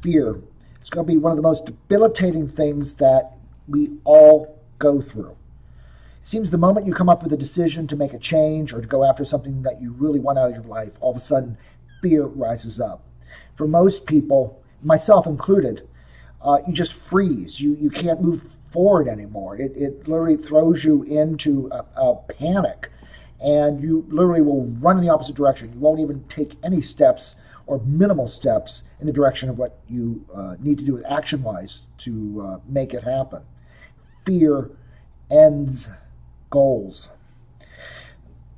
fear. It's going to be one of the most debilitating things that we all go through. It seems the moment you come up with a decision to make a change or to go after something that you really want out of your life, all of a sudden fear rises up. For most people, myself included, you just freeze. You can't move forward anymore. It literally throws you into a panic, and you literally will run in the opposite direction. You won't even take any steps or minimal steps in the direction of what you need to do action-wise to make it happen. Fear ends goals.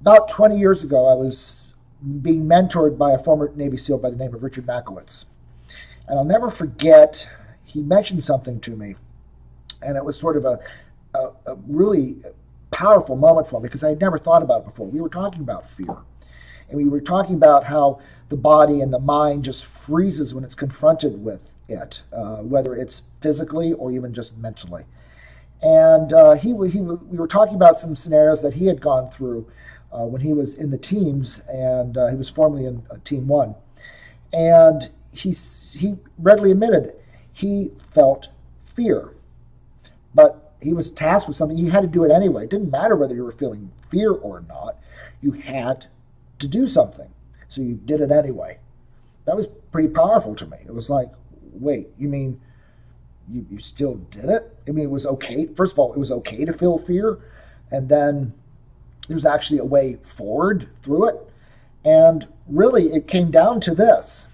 About 20 years ago, I was being mentored by a former Navy SEAL by the name of Richard Makowitz. And I'll never forget, he mentioned something to me, and it was sort of a really powerful moment for me because I had never thought about it before. We were talking about fear. And we were talking about how the body and the mind just freezes when it's confronted with it, whether it's physically or even just mentally. And we were talking about some scenarios that he had gone through when he was in the teams, and he was formerly in Team 1. And he readily admitted he felt fear. But he was tasked with something. He had to do it anyway. It didn't matter whether you were feeling fear or not. You had to do something. So you did it anyway. That was pretty powerful to me. It was like, wait, you mean you still did it? I mean, it was okay. First of all, it was okay to feel fear. And then there's actually a way forward through it. And really, it came down to this.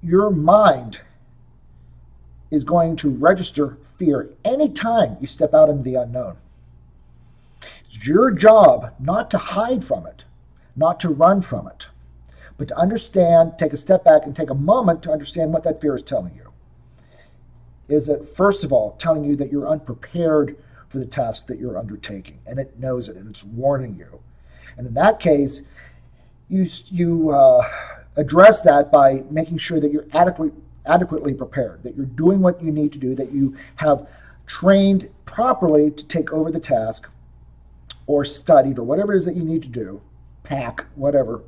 Your mind is going to register fear anytime you step out into the unknown. It's your job not to hide from it, not to run from it, but to understand, take a step back and take a moment to understand what that fear is telling you. Is it, first of all, telling you that you're unprepared for the task that you're undertaking, and it knows it, and it's warning you. And in that case, you address that by making sure that you're adequately prepared, that you're doing what you need to do, that you have trained properly to take over the task or studied or whatever it is that you need to do, pack, whatever,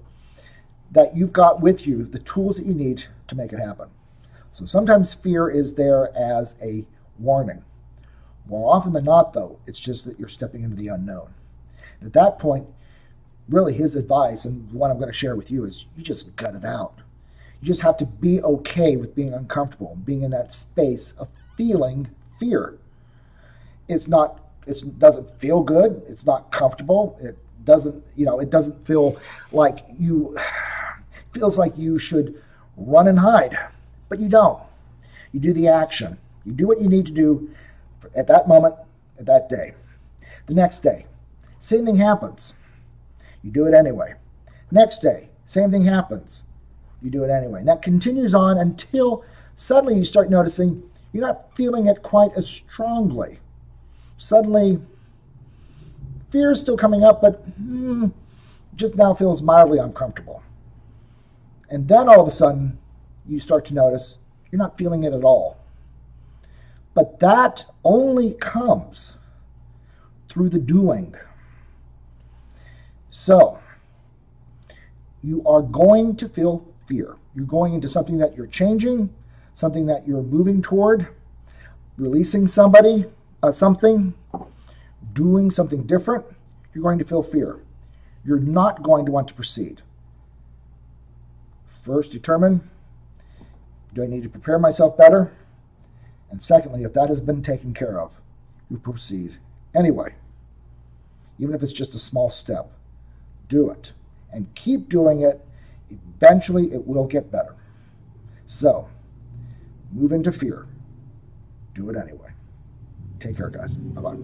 that you've got with you the tools that you need to make it happen. So sometimes fear is there as a warning. More often than not, though, it's just that you're stepping into the unknown. And at that point, really his advice, and what I'm going to share with you, is you just gut it out. You just have to be okay with being uncomfortable and being in that space of feeling fear. It doesn't feel good. It's not comfortable. It doesn't feel like it feels like you should run and hide, but you don't. You do the action. You do what you need to do at that moment, at that day. The next day, same thing happens. You do it anyway. Next day, same thing happens. You do it anyway. And that continues on until suddenly you start noticing you're not feeling it quite as strongly. Suddenly, fear is still coming up, but just now feels mildly uncomfortable. And then all of a sudden, you start to notice you're not feeling it at all. But that only comes through the doing. So, you are going to feel fear. You're going into something that you're changing, something that you're moving toward, releasing something, doing something different. You're going to feel fear. You're not going to want to proceed. First, determine, do I need to prepare myself better? And secondly, if that has been taken care of, you proceed anyway. Even if it's just a small step, do it. And keep doing it. Eventually, it will get better. So, move into fear. Do it anyway. Take care, guys. Bye-bye.